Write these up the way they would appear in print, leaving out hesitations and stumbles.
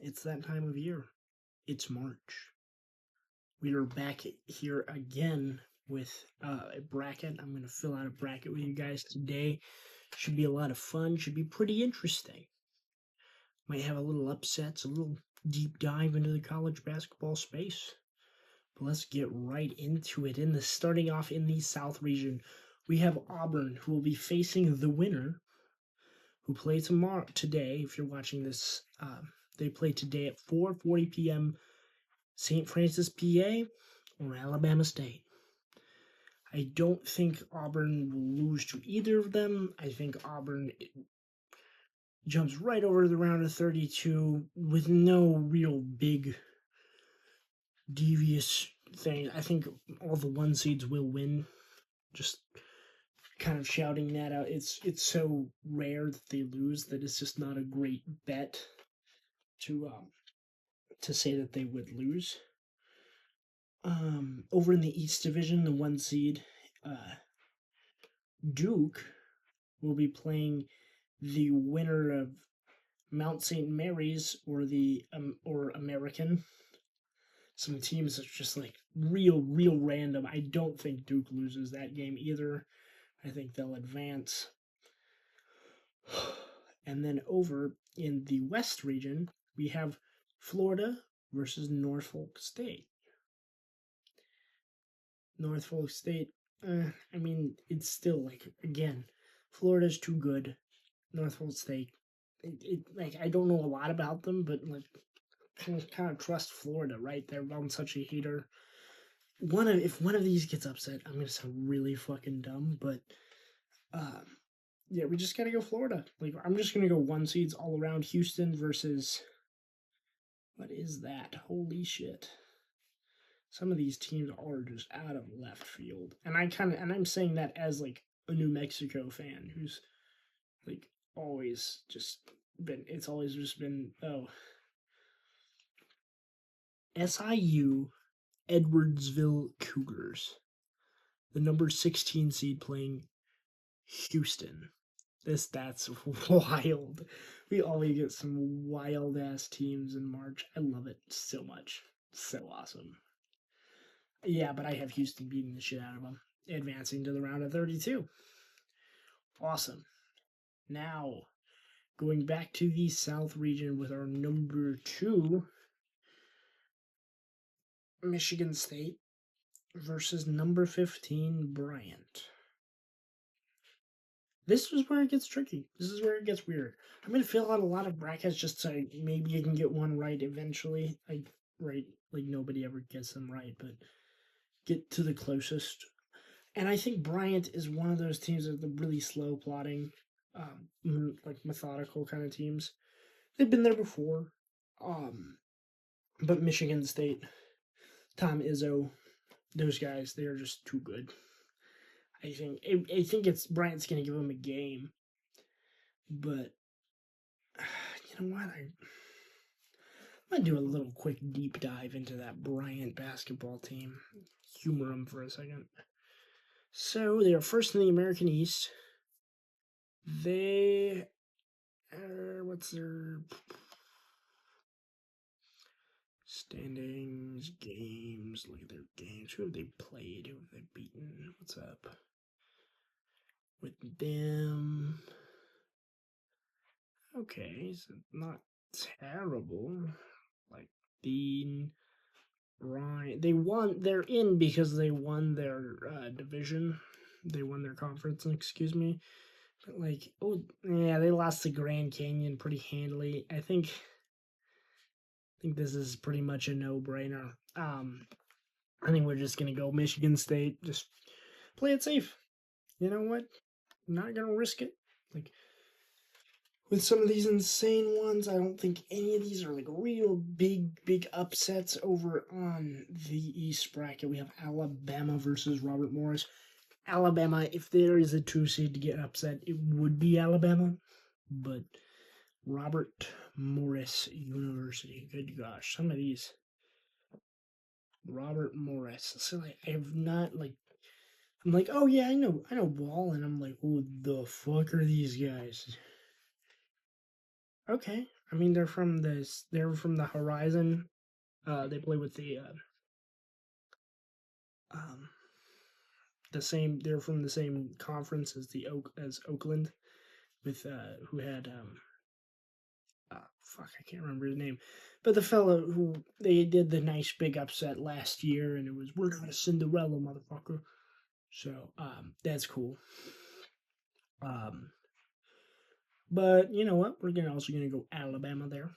It's that time of year. It's March. We are back here again with a bracket. I'm going to fill out a bracket with you guys today. Should be a lot of fun. Should be pretty interesting. Might have a little upsets, a little deep dive into the college basketball space. But let's get right into it. Starting off in the South region, we have Auburn, who will be facing the winner, who play today. If you're watching this, they play today at 4:40 p.m. St. Francis, PA, or Alabama State. I don't think Auburn will lose to either of them. I think Auburn jumps right over the round of 32 with no real big devious thing. I think all the one seeds will win. Just kind of shouting that out. It's so rare that they lose that it's just not a great bet to say that they would lose. Over in the East Division, the one seed, Duke will be playing the winner of Mount St. Mary's or or American. Some teams are just like real random. I don't think Duke loses that game either. I think they'll advance. And then over in the West region, we have Florida versus Norfolk State. Norfolk State, I mean, it's still like, again, Florida's too good. Norfolk State, like, I don't know a lot about them, but like, kind of trust Florida, right? They're on such a hater. If one of these gets upset, I'm gonna sound really fucking dumb, but yeah, we just gotta go Florida. Like, I'm just gonna go one seeds all around. Houston versus, what is that? Holy shit. Some of these teams are just out of left field. And I'm saying that as like a New Mexico fan who's like always just been, it's always just been, SIU Edwardsville Cougars, the number 16 seed, playing Houston. That's wild. We always get some wild ass teams in March. I love it so much. So awesome. Yeah, but I have Houston beating the shit out of them, advancing to the round of 32. Awesome. Now, going back to the South region with our number 2, Michigan State versus number 15, Bryant. This is where it gets tricky. This is where it gets weird. I'm going to fill out a lot of brackets just so maybe you can get one right eventually. Like nobody ever gets them right, but get to the closest. And I think Bryant is one of those teams that are really slow plotting, like methodical kind of teams. They've been there before. But Michigan State, Tom Izzo, those guys, they are just too good. I think it's Bryant's going to give them a game. But, you know what? I'm going to do a little quick deep dive into that Bryant basketball team. Humor them for a second. So, they are first in the American East. They are, what's their standings, games, look at their games. Who have they played? Who have they beaten? What's up with them? Okay, so not terrible. Like Dean, Bryant, they won. They're in because they won their division. They won their conference. Excuse me. But like, oh yeah, they lost to Grand Canyon pretty handily. I think this is pretty much a no-brainer. I think we're just gonna go Michigan State. Just play it safe. You know what? I'm not gonna risk it. Like, with some of these insane ones, I don't think any of these are like real big upsets. Over on the East bracket, we have Alabama versus Robert Morris. Alabama, if there is a 2 seed to get upset, it would be Alabama. But Robert Morris University, good gosh, some of these. Robert Morris. So like, I have not like, I'm like, oh yeah, I know ball, and I'm like, who the fuck are these guys? Okay, I mean, they're from this. They're from the Horizon. They play with um, the same. They're from the same conference as Oakland, with who had fuck, I can't remember his name, but the fellow who they did the nice big upset last year, and it was we're not a Cinderella, motherfucker. So that's cool. Um, but you know what? We're also gonna go Alabama there.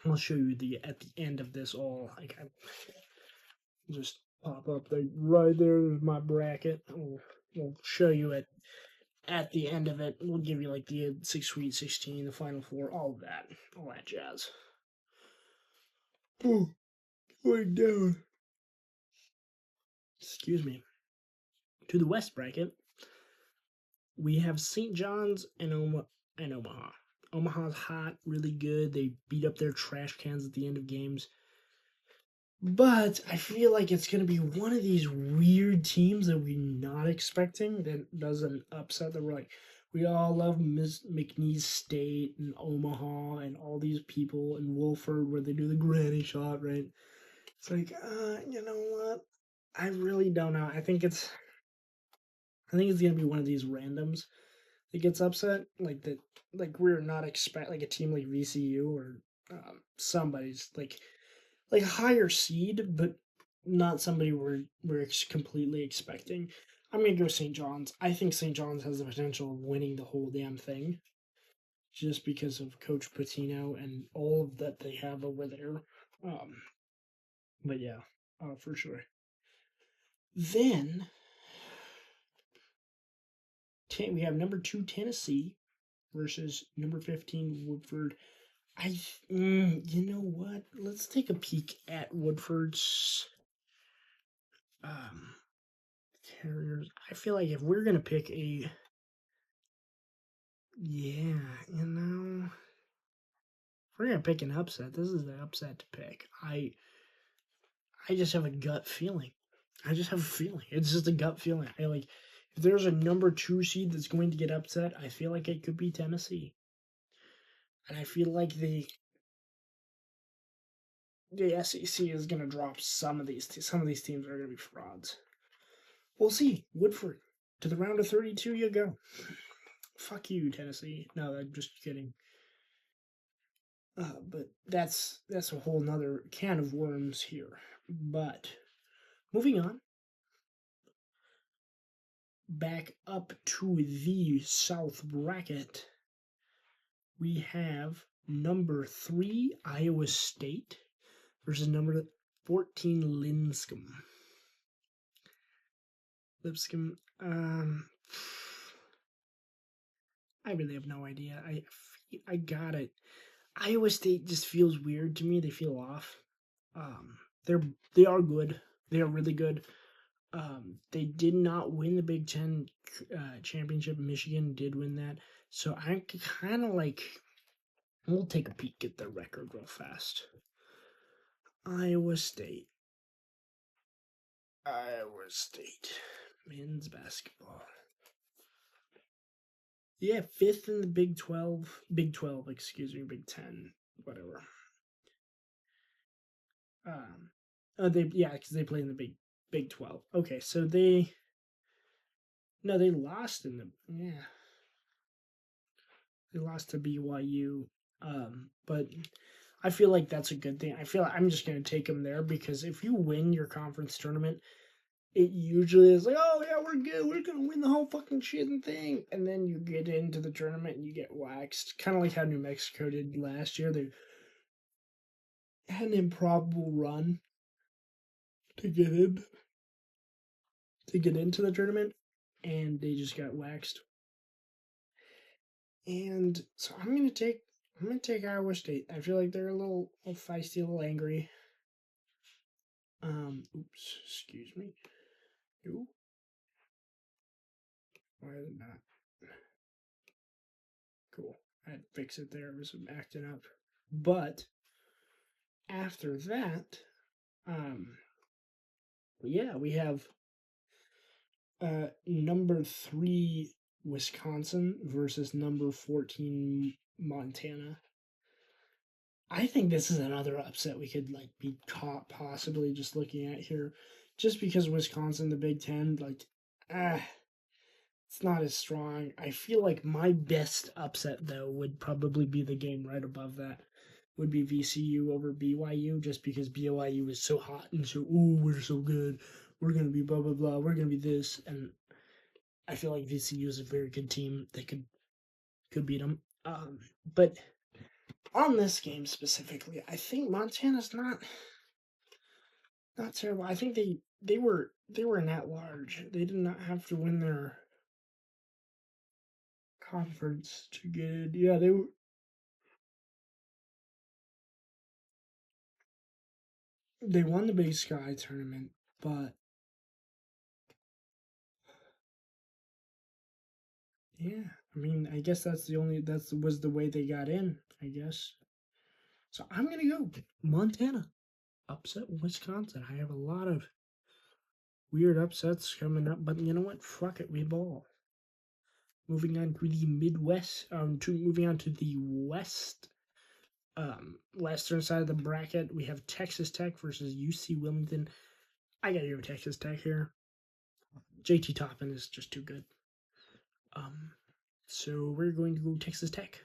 I'll show you the at the end of this all. Like I just pop up like right there's my bracket. We'll show you it at the end of it. We'll give you like the Sweet 16, the Final Four, all that jazz. Oh, going down. Excuse me. To the West bracket, we have St. John's and Omaha. Omaha's hot, really good. They beat up their trash cans at the end of games. But I feel like it's going to be one of these weird teams that we're not expecting that does an upset that we're like, we all love McNeese State and Omaha and all these people and Wolford where they do the granny shot, right? It's like, you know what? I really don't know. I think it's gonna be one of these randoms that gets upset, like that, like we're not expect like a team like VCU or somebody's like a higher seed, but not somebody we're completely expecting. I'm gonna go St. John's. I think St. John's has the potential of winning the whole damn thing, just because of Coach Patino and all of that they have over there. Um, but yeah, for sure. Then we have number 2 Tennessee versus number 15 Woodford. You know what? Let's take a peek at Woodford's um, Carriers. I feel like if we're gonna pick yeah, you know, if we're gonna pick an upset, this is the upset to pick. I just have a gut feeling. I just have a feeling. It's just a gut feeling. I like if there's a number 2 seed that's going to get upset, I feel like it could be Tennessee, and I feel like the SEC is gonna drop some of these. Some of these teams are gonna be frauds. We'll see. Woodford to the round of 32. You go. Fuck you, Tennessee. No, I'm just kidding. But that's a whole nother can of worms here. But moving on, back up to the South bracket, we have number 3 Iowa State versus number 14 Lipscomb. I really have no idea. I got it. Iowa State just feels weird to me. They feel off. Um, they are good. They are really good. They did not win the Big Ten championship. Michigan did win that, so I'm kind of like, we'll take a peek at their record real fast. Iowa State, men's basketball. Yeah, 5th in the Big 12. Big 12, excuse me, Big 10, whatever. Because they play in the Big 12. Okay, so they lost in the they lost to BYU. But I feel like that's a good thing. I feel like I'm just gonna take them there because if you win your conference tournament, it usually is like, oh yeah, we're good, we're gonna win the whole fucking shit and thing, and then you get into the tournament and you get waxed, kind of like how New Mexico did last year. They had an improbable run to get into the tournament, and they just got waxed. And so I'm gonna take Iowa State. I feel like they're a little feisty, a little angry. Oops, excuse me. Ooh. Why is it not? Cool. I had to fix it there. It was acting up. But after that, yeah, we have number 3 Wisconsin versus number 14 Montana. I think this is another upset we could like be caught possibly just looking at here, just because Wisconsin, the Big Ten, like, ah, it's not as strong. I feel like my best upset though would probably be the game right above that. Would be VCU over BYU, just because BYU is so hot and so, ooh, we're so good. We're gonna be blah blah blah. We're gonna be this, and I feel like VCU is a very good team. They could beat them. But on this game specifically, I think Montana's not terrible. I think they were an at large. They did not have to win their conference to get in. Yeah, they won the Big Sky tournament, but yeah, I mean, I guess that was the way they got in, I guess. So I'm gonna go Montana upset Wisconsin. I have a lot of weird upsets coming up, but you know what? Fuck it, we ball. Moving on to the Midwest, moving on to the West, western side of the bracket, we have Texas Tech versus UC Wilmington. I gotta go Texas Tech here. JT Toppin is just too good. Um, so we're going to go Texas Tech.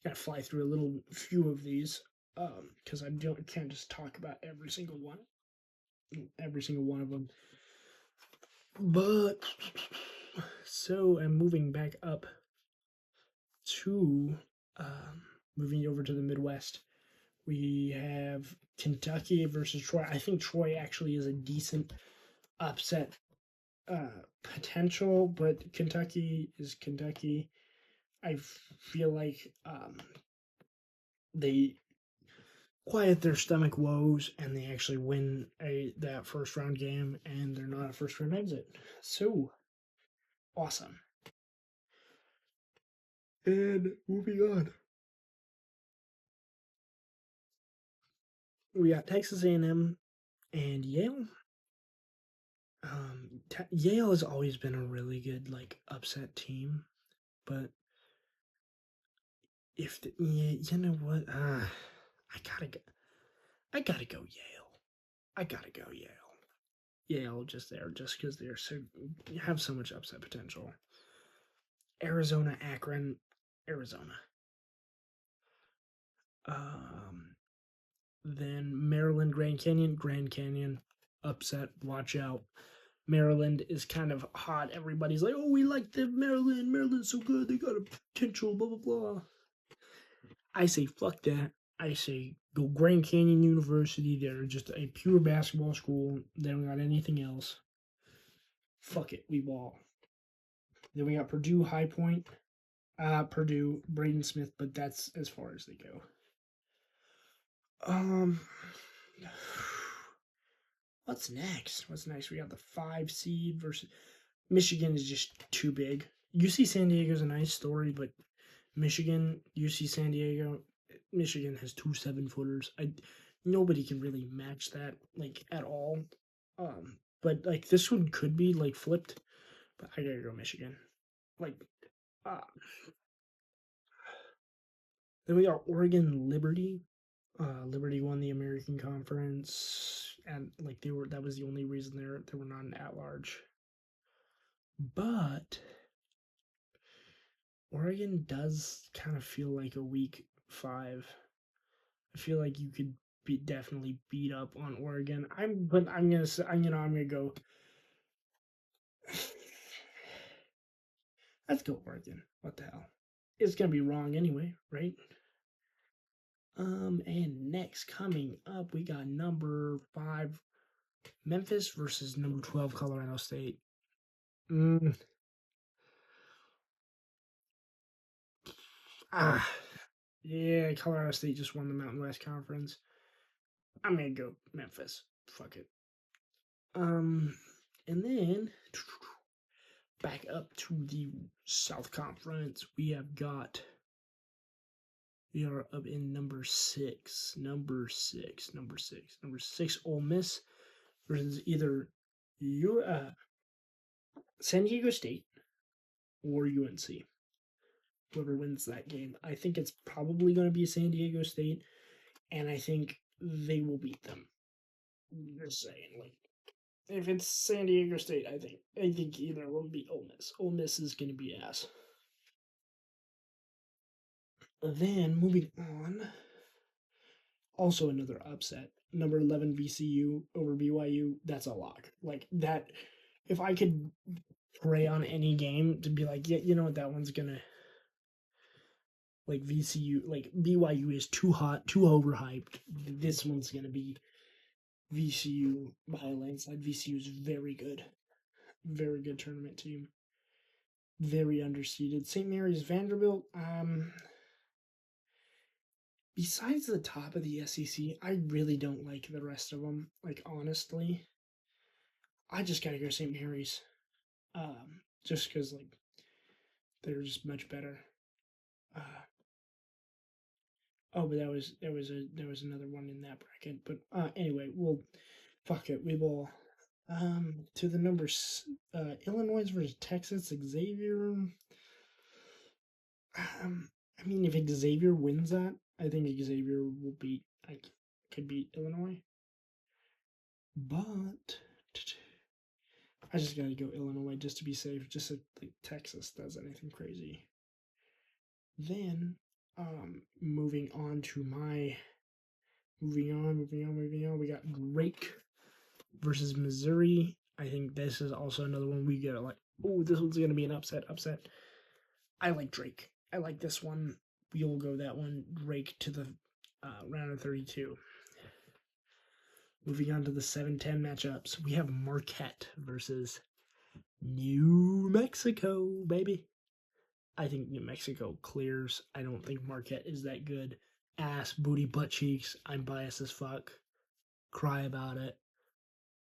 Gotta fly through a little few of these, because I can't just talk about every single one of them. But so I'm moving back up to moving over to the Midwest. We have Kentucky versus Troy. I think Troy actually is a decent upset potential, but Kentucky is Kentucky. I feel like they quiet their stomach woes and they actually win that first round game, and they're not a first round exit. So awesome. And moving on, we got Texas A&M and Yale. Yale has always been a really good like upset team, but you know what, I gotta go Yale. I gotta go Yale. Yale just because they're so have so much upset potential. Arizona, Akron, Arizona. Um, then Maryland, Grand Canyon, upset. Watch out. Maryland is kind of hot. Everybody's like, oh, we like the Maryland. Maryland's so good. They got a potential, blah, blah, blah. I say, fuck that. I say, go Grand Canyon University. They're just a pure basketball school. They don't got anything else. Fuck it. We ball. Then we got Purdue, High Point. Purdue, Braden Smith, but that's as far as they go. Um, what's next? We got the 5 seed versus Michigan is just too big. UC San Diego is a nice story, but Michigan, UC San Diego, Michigan has 2 7-footers. Nobody can really match that like at all. But like this one could be like flipped, but I gotta go Michigan. Like, uh, then we got Oregon Liberty. Liberty won the American Conference, and like that was the only reason they were not an at large. But Oregon does kind of feel like a weak 5. I feel like you could definitely beat up on Oregon. I'm gonna say, I'm gonna go. Let's go Oregon. What the hell? It's gonna be wrong anyway, right? And next coming up, we got number 5 Memphis versus number 12 Colorado State. Mm. Yeah, Colorado State just won the Mountain West Conference. I'm gonna go Memphis. Fuck it. And then back up to the South Conference, we are up in number 6, Ole Miss versus either San Diego State or UNC. whoever wins that game. I think it's probably going to be San Diego State, and I think they will beat them. Just saying, like, if it's San Diego State, I think either will beat Ole Miss. Ole Miss is going to be ass. Then moving on, also another upset. Number 11 VCU over BYU. That's a lock. Like that. If I could pray on any game to be like, yeah, you know what, that one's gonna, like, VCU, like BYU is too hot, too overhyped. This one's gonna be VCU by a landslide. VCU is very good tournament team. Very underseeded. St. Mary's, Vanderbilt. Besides the top of the SEC, I really don't like the rest of them. Like, honestly, I just gotta go St. Mary's. Just because, like, they're just much better. Oh, but there was another one in that bracket. But anyway, we'll fuck it. We will to the numbers. Illinois versus Texas. Xavier. I mean, if Xavier wins that, I think Xavier will beat. Could beat Illinois. But I just gotta go Illinois just to be safe. Just so like Texas does anything crazy. Then moving on. We got Drake versus Missouri. I think this is also another one we get like, oh, this one's gonna be an upset. I like Drake. I like this one. We will go that one. Drake to the round of 32. Moving on to the 7-10 matchups, we have Marquette versus New Mexico, baby. I think New Mexico clears. I don't think Marquette is that good. Ass, booty, butt cheeks. I'm biased as fuck. Cry about it.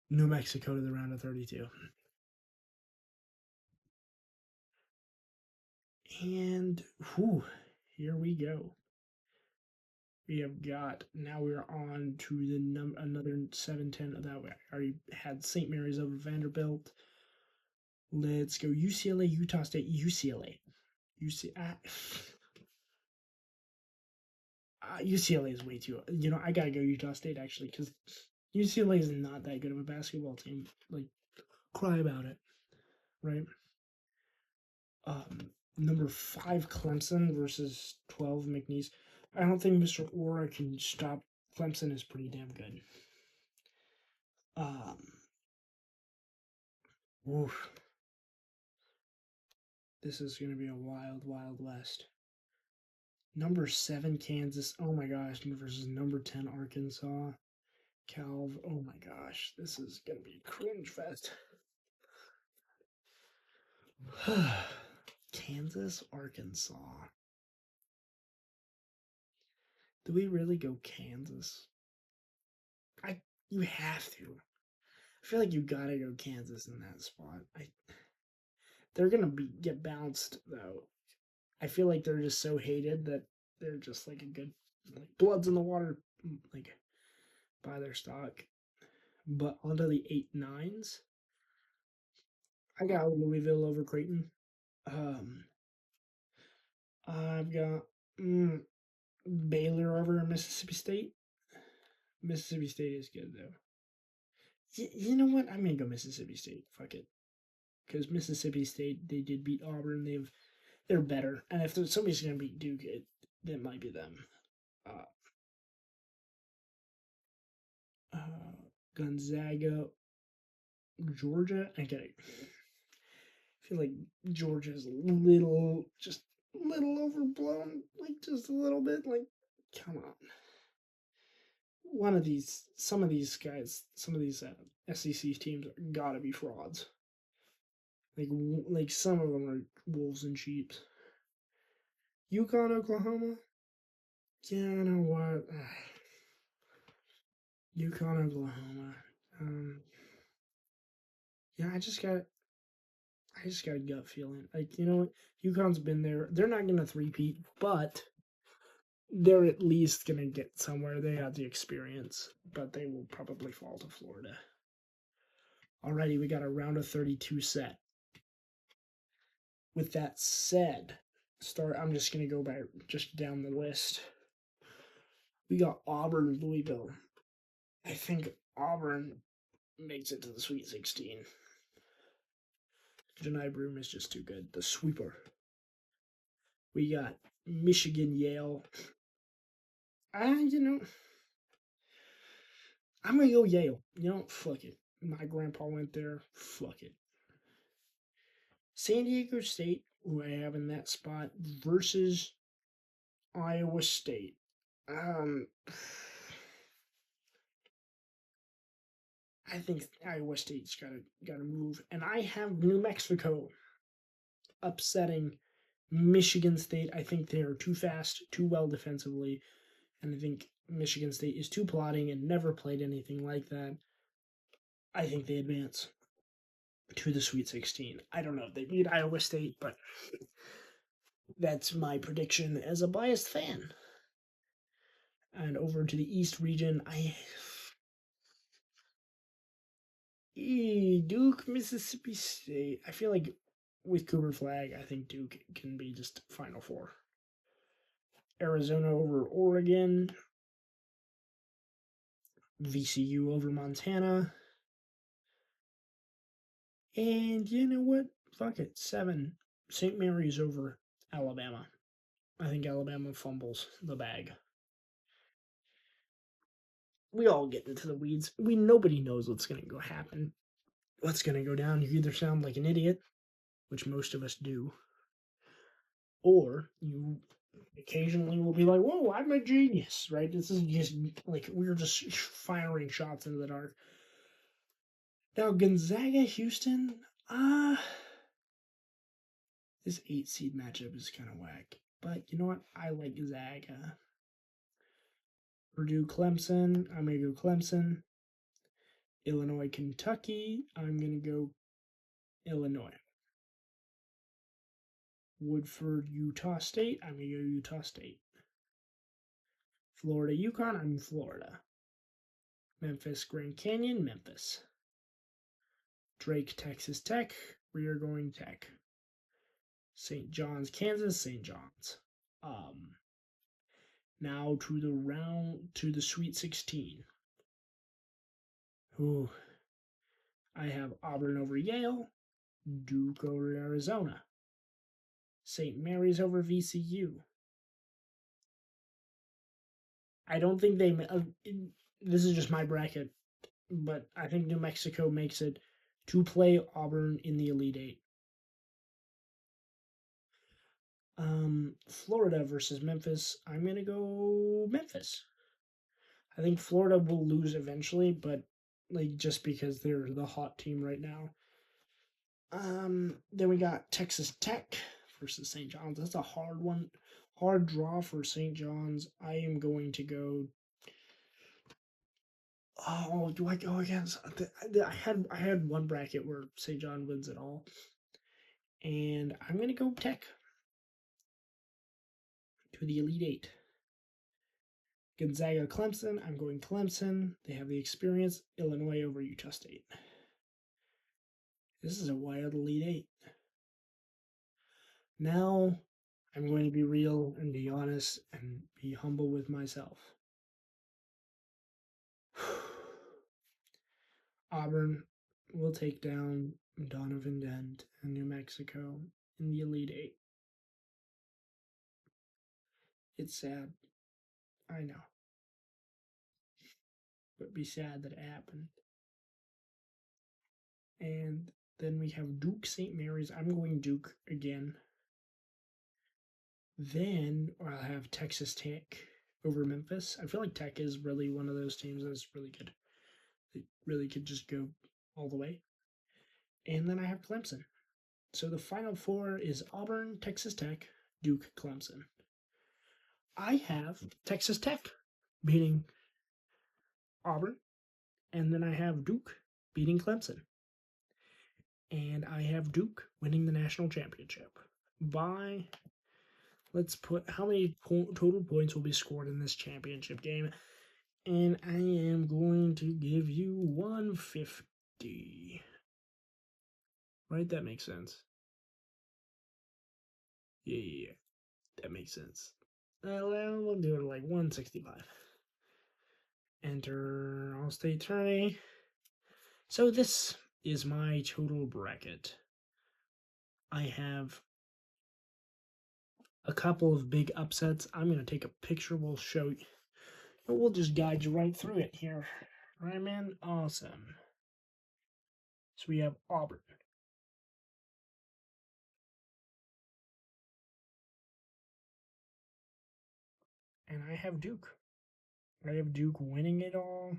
New Mexico to the round of 32. And whew, here we go. We have got, now we're on to the another 7-10 that way. I already had St. Mary's over Vanderbilt. Let's go UCLA, Utah State, UCLA. UCLA is way too. I gotta go Utah State actually because UCLA is not that good of a basketball team. Like, cry about it, right? Number 5 Clemson versus 12 McNeese. I don't think Mr. Ora can stop. Clemson is pretty damn good. Oof. This is going to be a wild, wild west. Number 7 Kansas. Oh my gosh. Versus number 10 Arkansas. Calv. Oh my gosh. This is going to be cringe fest. Kansas, Arkansas. Do we really go Kansas? You have to. I feel like you gotta go Kansas in that spot. They're gonna get bounced though. I feel like they're just so hated that they're just like a good, like, blood's in the water, like, by their stock. But onto the 8-9s. I got Louisville over Creighton. I've got Baylor over Mississippi State. Mississippi State is good though. You know what? I'm gonna go Mississippi State. Fuck it, because Mississippi State, they did beat Auburn. They're better, and if somebody's gonna beat Duke, it might be them. Gonzaga, Georgia. I feel like Georgia's just a little overblown, like just a little bit. Like, come on. Some of these guys, some of these SEC teams gotta be frauds. Like some of them are wolves in sheep. UConn, Oklahoma. Yeah, you know what? UConn, Oklahoma. Yeah, I just got a gut feeling. Like, you know what? UConn's been there. They're not gonna three-peat, but they're at least gonna get somewhere. They got the experience, but they will probably fall to Florida. Alrighty, we got a round of 32 set. With that said, start. I'm just gonna go back just down the list. We got Auburn, Louisville. I think Auburn makes it to the Sweet 16. Janai Broom is just too good. The sweeper. We got Michigan, Yale. I'm gonna go Yale. Fuck it. My grandpa went there. Fuck it. San Diego State, who I have in that spot, versus Iowa State. I think Iowa State's gotta move, and I have New Mexico upsetting Michigan State. I think they are too fast, too well defensively, and I think Michigan State is too plotting and never played anything like that. I think they advance to the Sweet 16. I don't know if they beat Iowa State, but that's my prediction as a biased fan. And over to the East region, Duke, Mississippi State. I feel like with Cooper Flag, I think Duke can be just Final Four. Arizona over Oregon. VCU over Montana. And you know what? Fuck it. 7. St. Mary's over Alabama. I think Alabama fumbles the bag. We all get into the weeds. Nobody knows what's going to go happen. What's going to go down? You either sound like an idiot, which most of us do, or you occasionally will be like, whoa, I'm a genius, right? This is just like we're just firing shots into the dark. Now, Gonzaga, Houston, this 8 seed matchup is kind of whack. But you know what? I like Gonzaga. Purdue, Clemson, I'm going to go Clemson. Illinois, Kentucky, I'm going to go Illinois. Woodford, Utah State, I'm going to go Utah State. Florida, UConn, I'm Florida. Memphis, Grand Canyon, Memphis. Drake, Texas Tech, we are going Tech. St. John's, Kansas, St. John's. Now to the Sweet 16. Ooh. I have Auburn over Yale, Duke over Arizona, St. Mary's over VCU. I don't think they. This is just my bracket, but I think New Mexico makes it to play Auburn in the Elite Eight. Florida versus Memphis. I'm gonna go Memphis. I think Florida will lose eventually, but just because they're the hot team right now. Then we got Texas Tech versus St. John's. That's a hard one. Hard draw for St. John's. I am going to go. Oh, do I go against? I had one bracket where St. John wins it all, and I'm gonna go Tech to the Elite Eight. Gonzaga, Clemson. I'm going Clemson. They have the experience. Illinois over Utah State. This is a wild Elite Eight. Now, I'm going to be real and be honest and be humble with myself. Auburn will take down Donovan Dent and New Mexico in the Elite Eight. It's sad. I know. But be sad that it happened. And then we have Duke St. Mary's. I'm going Duke again. Then I'll have Texas Tech over Memphis. I feel like Tech is really one of those teams that's really good. They really could just go all the way. And then I have Clemson. So the final four is Auburn, Texas Tech, Duke, Clemson. I have Texas Tech beating Auburn, and then I have Duke beating Clemson. And I have Duke winning the national championship by, let's put, how many total points will be scored in this championship game? And I am going to give you 150. Right? That makes sense. Yeah. That makes sense. We'll do it like 165. Enter All-State Tourney. So this is my total bracket. I have a couple of big upsets. I'm going to take a picture. We'll show you. We'll just guide you right through it here. Right, man? Awesome. So we have Auburn. And I have Duke. I have Duke winning it all.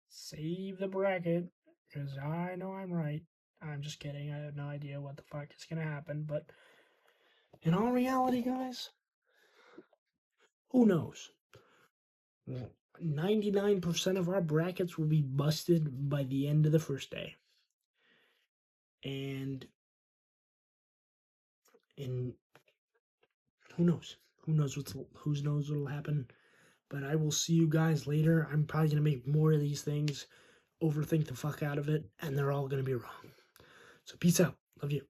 Save the bracket, because I know I'm right. I'm just kidding. I have no idea what the fuck is going to happen. But in all reality, guys, who knows? 99% of our brackets will be busted by the end of the first day. And who knows? Who knows what'll happen? But I will see you guys later. I'm probably gonna make more of these things, overthink the fuck out of it, and they're all gonna be wrong. So peace out. Love you.